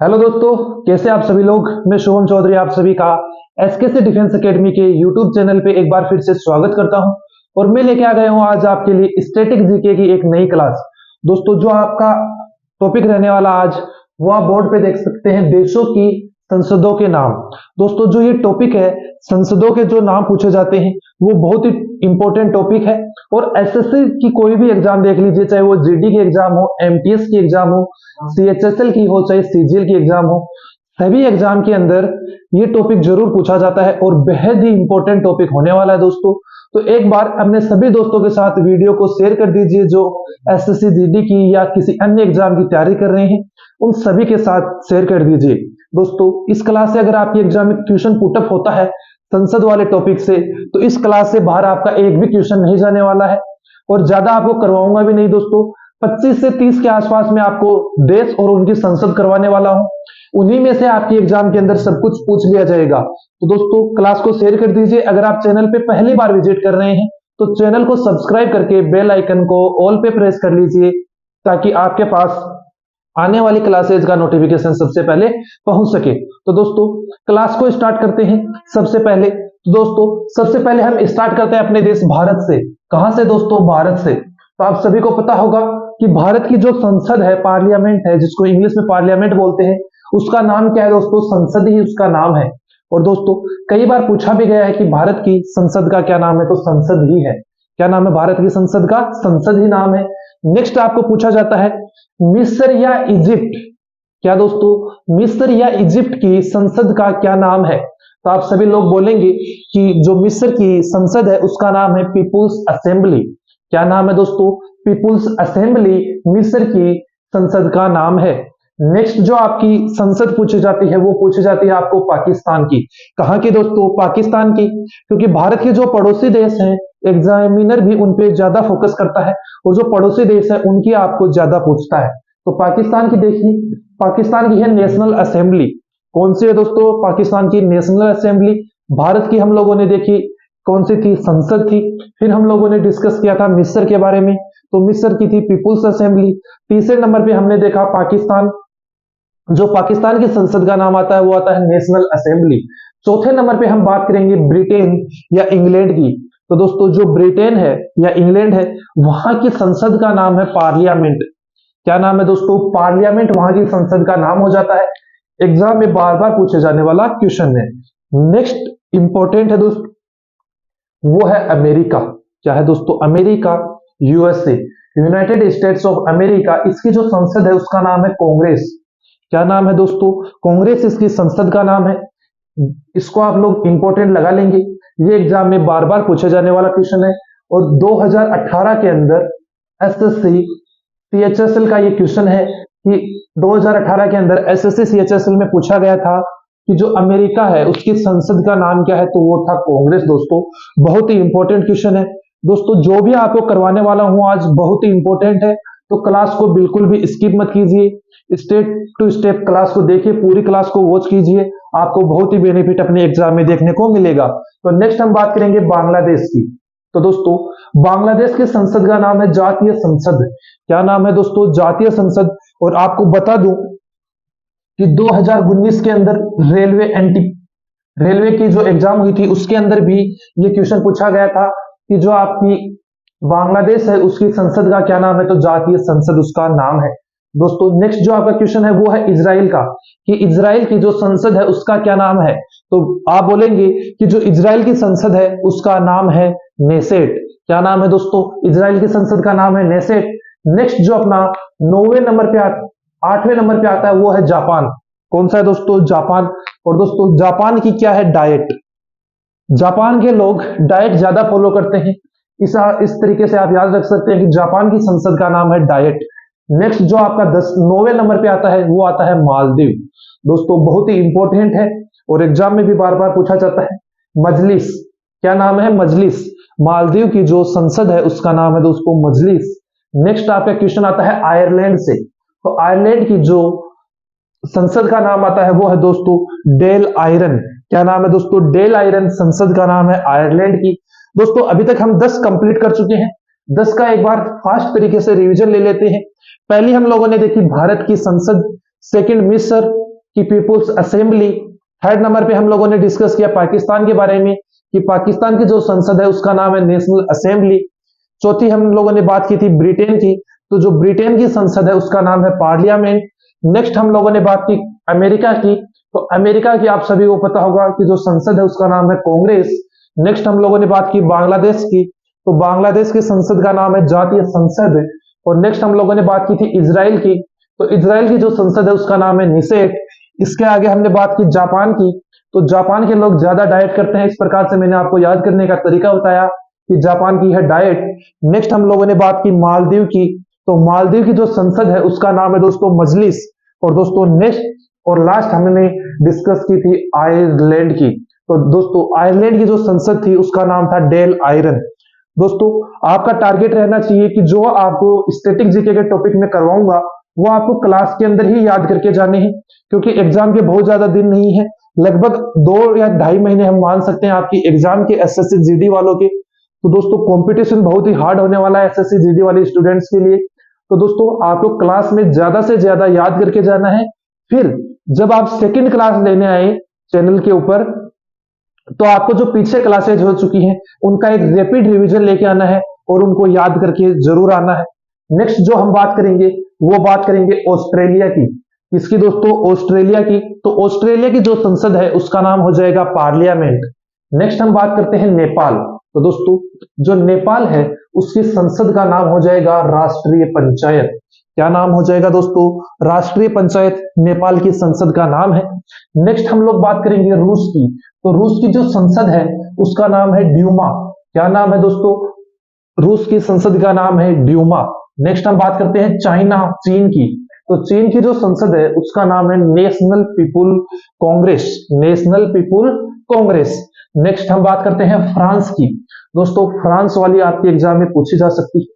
Hello दोस्तों, कैसे आप सभी लोग। मैं शुभम चौधरी आप सभी का एसकेसी डिफेंस एकेडमी के यूट्यूब चैनल पे एक बार फिर से स्वागत करता हूं। और मैं लेके आ गया हूं आज आपके लिए स्टैटिक जीके की एक नई क्लास। दोस्तों, जो आपका टॉपिक रहने वाला आज, वो आप बोर्ड पे देख सकते हैं, देशों की संसदों के नाम। दोस्तों, जो ये टॉपिक है, संसदों के जो नाम पूछे जाते हैं, वो बहुत ही इंपॉर्टेंट टॉपिक है। और एसएससी की कोई भी एग्जाम देख लीजिए, चाहे वो जीडी की एग्जाम हो, एमटीएस की एग्जाम हो, सीएचएसएल की हो, चाहे सीजीएल की एग्जाम हो, सभी एग्जाम के अंदर ये टॉपिक जरूर पूछा जाता है और बेहद ही इंपॉर्टेंट टॉपिक होने वाला है दोस्तों। तो एक बार अपने सभी दोस्तों के साथ वीडियो को शेयर कर दीजिए जो एसएससी जीडी की या किसी अन्य एग्जाम की तैयारी कर रहे हैं, उन सभी के साथ शेयर कर दीजिए। दोस्तों, इस क्लास से अगर आपकी एग्जाम में क्वेश्चन पुटअप होता है संसद वाले टॉपिक से, तो इस क्लास से बाहर आपका एक भी क्वेश्चन नहीं जाने वाला है और ज्यादा आपको करवाऊंगा भी नहीं दोस्तों। 25 से 30 के आसपास में आपको देश और उनकी संसद करवाने वाला हूं, उन्हीं में से आपकी एग्जाम के अंदर सब कुछ पूछ लिया जाएगा। तो दोस्तों, क्लास को शेयर कर दीजिए। अगर आप चैनल पे पहली बार विजिट कर रहे हैं तो चैनल को सब्सक्राइब करके बेल आइकन को ऑल पे प्रेस कर लीजिए, ताकि आपके पास आने वाली क्लासेज का नोटिफिकेशन सबसे पहले पहुंच सके। तो दोस्तों, क्लास को स्टार्ट करते हैं। सबसे पहले हम स्टार्ट करते हैं अपने देश भारत से। कहां से दोस्तों? भारत से। तो आप सभी को पता होगा कि भारत की जो संसद है, पार्लियामेंट है, जिसको इंग्लिश में पार्लियामेंट बोलते हैं, उसका नाम क्या है दोस्तों? संसद ही उसका नाम है। और दोस्तों, कई बार पूछा भी गया है कि भारत की संसद का क्या नाम है, तो संसद ही है। क्या नाम है भारत की संसद का? संसद ही नाम है। नेक्स्ट आपको पूछा जाता है मिस्र या इजिप्ट। क्या दोस्तों? मिस्र या इजिप्ट की संसद का क्या नाम है? तो आप सभी लोग बोलेंगे कि जो मिस्र की संसद है उसका नाम है पीपुल्स असेंबली। क्या नाम है दोस्तों? पीपुल्स असेंबली मिस्र की संसद का नाम है। नेक्स्ट जो आपकी संसद पूछी जाती है, वो पूछी जाती है आपको पाकिस्तान की। कहां की दोस्तों? पाकिस्तान की। क्योंकि भारत के जो पड़ोसी देश हैं, एग्जामिनर भी उन पे ज्यादा फोकस करता है और जो पड़ोसी देश है उनकी आपको ज्यादा पूछता है। तो पाकिस्तान की देखिए, पाकिस्तान की है नेशनल असेंबली। कौन सी है दोस्तों? पाकिस्तान की नेशनल असेंबली। भारत की हम लोगों ने देखी कौन सी थी? संसद थी। फिर हम लोगों ने डिस्कस किया था मिस्र के बारे में, तो मिस्र की थी पीपुल्स असेंबली। तीसरे नंबर पे हमने देखा पाकिस्तान। जो पाकिस्तान की संसद का नाम आता है वो आता है नेशनल असेंबली। चौथे नंबर पे हम बात करेंगे ब्रिटेन या इंग्लैंड की। तो दोस्तों, जो ब्रिटेन है या इंग्लैंड है, वहां की संसद का नाम है पार्लियामेंट। क्या नाम है दोस्तों? पार्लियामेंट वहां की संसद का नाम हो जाता है। एग्जाम में बार बार पूछे जाने वाला क्वेश्चन है। नेक्स्ट इंपॉर्टेंट है दोस्तों, वो है अमेरिका। क्या है दोस्तों? America, USA, United states of America. इसकी जो संसद है उसका नाम है कांग्रेस। क्या नाम है दोस्तों? कांग्रेस इसकी संसद का नाम है। इसको आप लोग इंपॉर्टेंट लगा लेंगे, ये एग्जाम में बार बार पूछे जाने वाला क्वेश्चन है। और 2018 के अंदर एसएससी सीएचएसएल का ये क्वेश्चन है कि 2018 के अंदर एसएससी सीएचएसएल में पूछा गया था कि जो अमेरिका है उसकी संसद का नाम क्या है, तो वो था कांग्रेस। दोस्तों, बहुत ही इंपॉर्टेंट क्वेश्चन है। दोस्तों, जो भी आपको करवाने वाला हूं आज बहुत ही इंपॉर्टेंट है, तो क्लास को बिल्कुल भी स्किप मत कीजिए। स्टेप टू स्टेप क्लास को देखिए, पूरी क्लास को वॉच कीजिए, आपको बहुत ही बेनिफिट अपने एग्जाम में देखने को मिलेगा। तो नेक्स्ट हम बात करेंगे बांग्लादेश की। तो दोस्तों, बांग्लादेश की संसद का नाम है जातीय संसद। क्या नाम है दोस्तों? जातीय संसद। और आपको बता दूं कि 2019 के अंदर रेलवे की जो एग्जाम हुई थी उसके अंदर भी ये क्वेश्चन पूछा गया था कि जो आपकी बांग्लादेश है उसकी संसद का क्या नाम है, तो जातीय संसद उसका नाम है। दोस्तों, नेक्स्ट जो आपका क्वेश्चन है वो है इजराइल का, कि इजराइल की जो संसद है उसका क्या नाम है। तो आप बोलेंगे कि जो इजराइल की संसद है उसका नाम है नेसेट। क्या नाम है दोस्तों? इजराइल की संसद का नाम है नेसेट। नेक्स्ट जो अपना 8वें नंबर पे आता है वो है जापान। कौन सा है दोस्तों? जापान। और दोस्तों, जापान की क्या है? डाइट। जापान के लोग डाइट ज्यादा फॉलो करते हैं। इस तरीके से आप याद रख सकते हैं कि जापान की संसद का नाम है डाइट। नेक्स्ट जो आपका 9वें नंबर पे आता है वो आता है मालदीव। दोस्तों, बहुत ही इंपॉर्टेंट है और एग्जाम में भी बार बार पूछा जाता है। मजलिस। क्या नाम है? मजलिस। मालदीव की जो संसद है उसका नाम है दोस्तों मजलिस। नेक्स्ट आपका क्वेश्चन आता है आयरलैंड से। तो आयरलैंड की जो संसद का नाम आता है वो है दोस्तों डेल आयरन। क्या नाम है दोस्तों? डेल आयरन संसद का नाम है आयरलैंड की। दोस्तों, अभी तक हम 10 कंप्लीट कर चुके हैं। 10 का एक बार फास्ट तरीके से रिवीजन ले लेते हैं। पहली हम लोगों ने देखी भारत की संसद सेकंड मिस्र की पीपुल्स असेंबली। थर्ड नंबर पे हम लोगों ने डिस्कस किया पाकिस्तान के बारे में कि पाकिस्तान की जो संसद है उसका नाम है नेशनल असेंबली। चौथी हम लोगों ने बात की थी ब्रिटेन की, तो जो ब्रिटेन की संसद है उसका नाम है पार्लियामेंट। नेक्स्ट हम लोगों ने बात की अमेरिका की, तो अमेरिका की आप सभी को पता होगा कि जो संसद है उसका नाम है कांग्रेस। नेक्स्ट हम लोगों ने बात की बांग्लादेश की, तो बांग्लादेश की संसद का नाम है जातीय संसद। और नेक्स्ट हम लोगों ने बात की थी इजराइल की, तो इजराइल की जो संसद है उसका नाम है निसेट। इसके आगे हमने बात की जापान की, तो जापान के लोग ज्यादा डाइट करते हैं, इस प्रकार से मैंने आपको याद करने का तरीका बताया कि जापान की है डाइट। नेक्स्ट हम लोगों ने बात की मालदीव की, तो मालदीव की जो संसद है उसका नाम है दोस्तों मजलिस। और दोस्तों नेक्स्ट और लास्ट हमने डिस्कस की थी आयरलैंड की, तो दोस्तों आयरलैंड की जो संसद थी उसका नाम था डेल आयरन। दोस्तों आपका टारगेट रहना चाहिए कि जो आपको स्टैटिक जीके के टॉपिक में करवाऊंगा वो आपको क्लास के अंदर ही याद करके जाने हैं, क्योंकि एग्जाम के बहुत ज्यादा दिन नहीं है, लगभग 2 या 2.5 महीने हम मान सकते हैं आपकी एग्जाम के एसएससी जीडी वालों के। तो दोस्तों कंपटीशन बहुत ही हार्ड होने वाला है एसएससी जीडी वाले स्टूडेंट्स के लिए। तो दोस्तों आपको क्लास में ज्यादा से ज्यादा याद करके जाना है, फिर जब आप सेकंड क्लास लेने आए चैनल के ऊपर तो आपको जो पीछे क्लासेज हो चुकी हैं उनका एक रैपिड रिवीजन लेके आना है और उनको याद करके जरूर आना है। नेक्स्ट जो हम बात करेंगे वो बात करेंगे ऑस्ट्रेलिया की। इसकी दोस्तों ऑस्ट्रेलिया की, तो ऑस्ट्रेलिया की जो संसद है उसका नाम हो जाएगा पार्लियामेंट। नेक्स्ट हम बात करते हैं नेपाल, तो दोस्तों जो नेपाल है उसकी संसद का नाम हो जाएगा राष्ट्रीय पंचायत। क्या नाम हो जाएगा दोस्तों? राष्ट्रीय पंचायत नेपाल की संसद का नाम है। नेक्स्ट हम लोग बात करेंगे रूस की, तो रूस की जो संसद है उसका नाम है ड्यूमा। क्या नाम है दोस्तों? रूस की संसद का नाम है ड्यूमा। नेक्स्ट हम बात करते हैं चाइना, चीन की, तो चीन की जो संसद है उसका नाम है national people Congress. National people Congress. Next हम बात करते हैं फ्रांस की, दोस्तों फ्रांस वाली आपके एग्जाम में पूछी जा सकती है,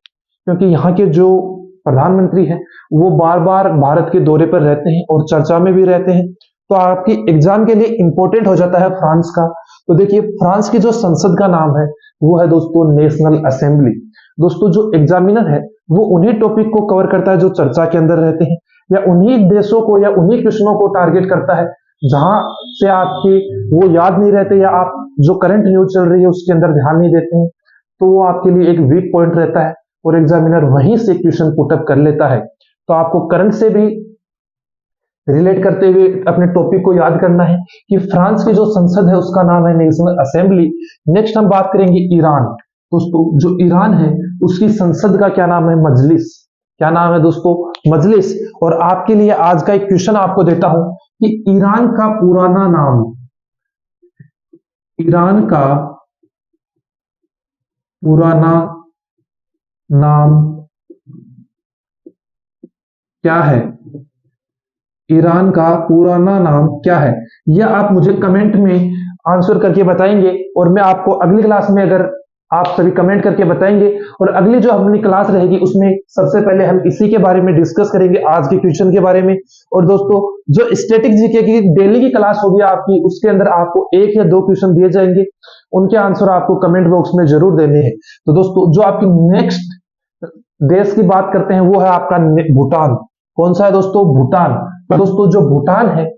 क्योंकि यहाँ के जो प्रधानमंत्री हैं वो बार बार भारत के दौरे पर रहते हैं और चर्चा में भी रहते हैं, तो आपकी एग्जाम के लिए इंपॉर्टेंट हो जाता है फ्रांस का। तो देखिए फ्रांस की जो संसद का नाम है वो है दोस्तों नेशनल असेंबली। दोस्तों जो एग्जामिनर है वो उन्हीं टॉपिक को कवर करता है जो चर्चा के अंदर रहते हैं, या उन्हीं देशों को या उन्हीं क्वेश्चनों को टारगेट करता है जहां से आपके वो याद नहीं रहते, या आप जो करंट न्यूज चल रही है उसके अंदर ध्यान नहीं देते हैं, तो वो आपके लिए एक वीक पॉइंट रहता है और एग्जामिनर वहीं से क्वेश्चन पुटअप कर लेता है। तो आपको करंट से भी रिलेट करते हुए अपने टॉपिक को याद करना है कि फ्रांस की जो संसद है उसका नाम है नेशनल असेंबली। नेक्स्ट हम बात करेंगे ईरान। दोस्तों जो ईरान है उसकी संसद का क्या नाम है? मजलिस। क्या नाम है दोस्तों? मजलिस। और आपके लिए आज का एक क्वेश्चन आपको देता हूं कि ईरान का पुराना नाम, ईरान का पुराना नाम क्या है? ईरान का पुराना नाम क्या है? यह आप मुझे कमेंट में आंसर करके बताएंगे और मैं आपको अगली क्लास में, अगर आप सभी कमेंट करके बताएंगे, और अगली जो अपनी क्लास रहेगी उसमें सबसे पहले हम इसी के बारे में डिस्कस करेंगे, आज के क्वेश्चन के बारे में। और दोस्तों जो स्टैटिक जीके की डेली की क्लास होगी आपकी, उसके अंदर आपको 1 या 2 क्वेश्चन दिए जाएंगे, उनके आंसर आपको कमेंट बॉक्स में जरूर देने हैं। तो दोस्तों जो आपकी नेक्स्ट देश की बात करते हैं वो है आपका भूटान। कौन सा है दोस्तों? भूटान। तो दोस्तों जो भूटान है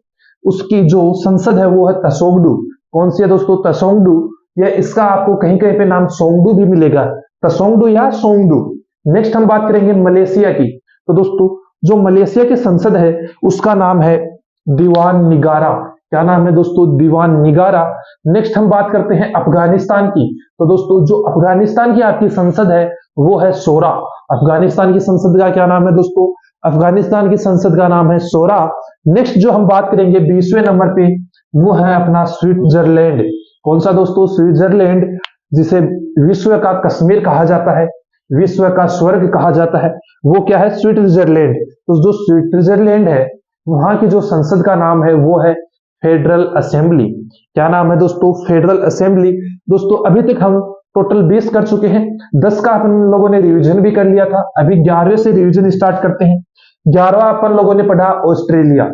उसकी जो संसद है वो है तसोंगडू। कौन सी है दोस्तों? तसोंगडू। या इसका आपको कहीं कहीं पे नाम सोंगडू भी मिलेगा, तसोंगडू या सोंगडू। नेक्स्ट हम बात करेंगे मलेशिया की, तो दोस्तों जो मलेशिया की संसद है उसका नाम है दीवान निगारा। क्या नाम है दोस्तों? दीवान निगारा। नेक्स्ट हम बात करते हैं अफगानिस्तान की, तो दोस्तों जो अफगानिस्तान की आपकी संसद है वो है शोरा। अफगानिस्तान की संसद का क्या नाम है दोस्तों? अफगानिस्तान की संसद का नाम है शोरा। नेक्स्ट जो हम बात करेंगे 20वें नंबर पे वो है अपना स्विट्जरलैंड। कौन सा दोस्तों? स्विट्जरलैंड, जिसे विश्व का कश्मीर कहा जाता है, विश्व का स्वर्ग कहा जाता है, वो क्या है? स्विट्जरलैंड। तो जो स्विट्जरलैंड है वहां की जो संसद का नाम है वो है फेडरल असेंबली। क्या नाम है दोस्तों? Federal assembly. दोस्तों अभी तक हम टोटल 20 कर चुके हैं, 10 का अपन लोगों ने रिवीजन भी कर लिया था, अभी 11वें से रिवीजन स्टार्ट करते हैं। 11वां अपन लोगों ने पढ़ा ऑस्ट्रेलिया,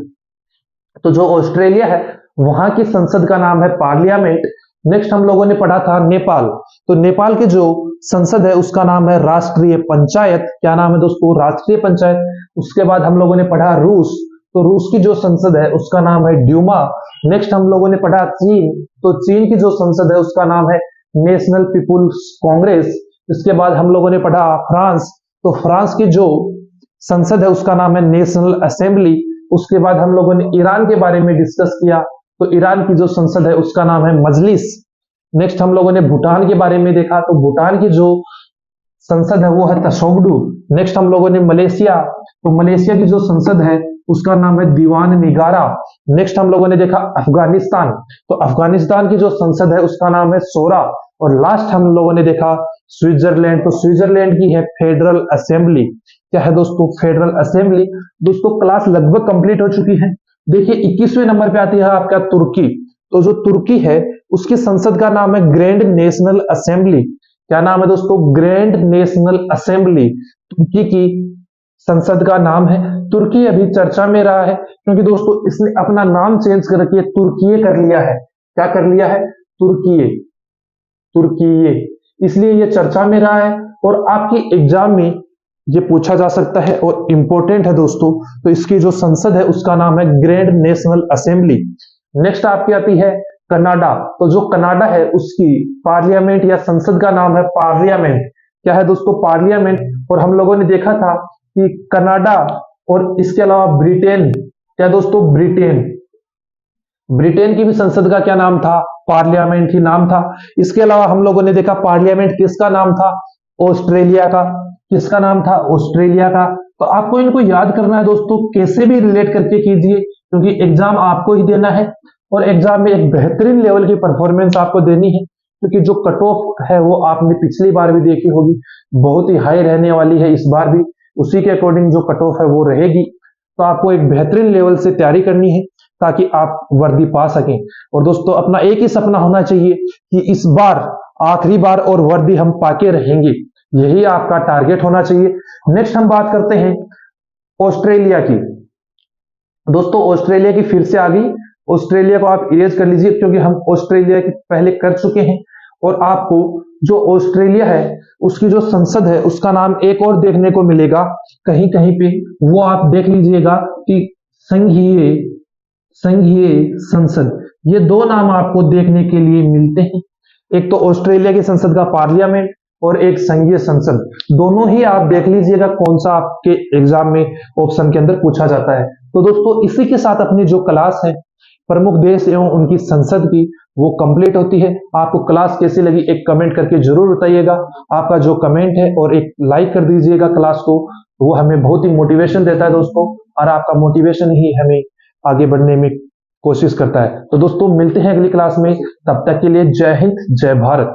तो जो ऑस्ट्रेलिया है वहां की संसद का नाम है पार्लियामेंट। नेक्स्ट हम लोगों ने पढ़ा था नेपाल, तो नेपाल की जो संसद है उसका नाम है राष्ट्रीय पंचायत। क्या नाम है दोस्तों? राष्ट्रीय पंचायत। उसके बाद हम लोगों ने पढ़ा रूस, तो रूस की जो संसद है उसका नाम है ड्यूमा। नेक्स्ट हम लोगों ने पढ़ा चीन, तो चीन की जो संसद है उसका नाम है नेशनल पीपुल्स कांग्रेस। इसके बाद हम लोगों ने पढ़ा फ्रांस, तो फ्रांस की जो संसद है उसका नाम है नेशनल असेंबली। उसके बाद हम लोगों ने ईरान के बारे में डिस्कस किया, तो ईरान की जो संसद है उसका नाम है मजलिस। नेक्स्ट हम लोगों ने भूटान के बारे में देखा, तो भूटान की जो संसद है वो है तशोगडू। नेक्स्ट हम लोगों ने मलेशिया, तो मलेशिया की जो संसद है उसका नाम है दीवान निगारा। नेक्स्ट हम लोगों ने देखा अफगानिस्तान, तो अफगानिस्तान की जो संसद है उसका नाम है सोरा। और लास्ट हम लोगों ने देखा स्विट्जरलैंड, तो स्विट्जरलैंड की है फेडरल असेंबली। क्या है दोस्तों? Federal assembly. दोस्तों क्लास लगभग कंप्लीट हो चुकी है। देखिए 21वें नंबर पे आती है आपका तुर्की, तो जो तुर्की है उसकी संसद का नाम है ग्रैंड नेशनल असेंबली। क्या नाम है दोस्तों? ग्रैंड नेशनल असेंबली तुर्की की संसद का नाम है। तुर्की अभी चर्चा में रहा है क्योंकि दोस्तों इसने अपना नाम चेंज करके तुर्कीये कर लिया है। क्या कर लिया है? तुर्कीये, तुर्कीये, इसलिए ये चर्चा में रहा है और आपकी एग्जाम में ये पूछा जा सकता है और इंपॉर्टेंट है दोस्तों। तो इसकी जो संसद है उसका नाम है ग्रैंड नेशनल असेंबली। नेक्स्ट आपकी आती है कनाडा, तो जो कनाडा है उसकी पार्लियामेंट या संसद का नाम है पार्लियामेंट। क्या है दोस्तों? पार्लियामेंट। और हम लोगों ने देखा था कि कनाडा और इसके अलावा ब्रिटेन, क्या दोस्तों? ब्रिटेन, ब्रिटेन की भी संसद का क्या नाम था? पार्लियामेंट ही नाम था। इसके अलावा हम लोगों ने देखा पार्लियामेंट किसका नाम था? ऑस्ट्रेलिया का। किसका नाम था? ऑस्ट्रेलिया का। तो आपको इनको याद करना है दोस्तों, कैसे भी रिलेट करके कीजिए क्योंकि एग्जाम आपको ही देना है और एग्जाम में एक बेहतरीन लेवल की परफॉर्मेंस आपको देनी है क्योंकि जो कट ऑफ है वो आपने पिछली बार भी देखी होगी, बहुत ही हाई रहने वाली है इस बार भी। उसी के अकॉर्डिंग जो कट ऑफ है वो रहेगी। तो आपको एक बेहतरीन लेवल से तैयारी करनी है ताकि आप वर्दी पा सकें। और दोस्तों अपना एक ही सपना होना चाहिए कि इस बार आखिरी बार और वर्दी हम पाके रहेंगे, यही आपका टारगेट होना चाहिए। नेक्स्ट हम बात करते हैं ऑस्ट्रेलिया की। दोस्तों ऑस्ट्रेलिया की फिर से आ गई, ऑस्ट्रेलिया को आप इरेज कर लीजिए क्योंकि हम ऑस्ट्रेलिया की पहले कर चुके हैं। और आपको जो ऑस्ट्रेलिया है उसकी जो संसद है उसका नाम एक और देखने को मिलेगा कहीं कहीं पे, वो आप देख लीजिएगा कि संघीय, संघीय संसद। ये दो नाम आपको देखने के लिए मिलते हैं, एक तो ऑस्ट्रेलिया की संसद का पार्लियामेंट और एक संघीय संसद। दोनों ही आप देख लीजिएगा कौन सा आपके एग्जाम में ऑप्शन के अंदर पूछा जाता है। तो दोस्तों इसी के साथ अपनी जो क्लास है प्रमुख देश एवं उनकी संसद की वो कंप्लीट होती है। आपको क्लास कैसी लगी एक कमेंट करके जरूर बताइएगा। आपका जो कमेंट है और एक लाइक कर दीजिएगा क्लास को, वो हमें बहुत ही मोटिवेशन देता है दोस्तों, और आपका मोटिवेशन ही हमें आगे बढ़ने में कोशिश करता है। तो दोस्तों मिलते हैं अगली क्लास में, तब तक के लिए जय हिंद जय भारत।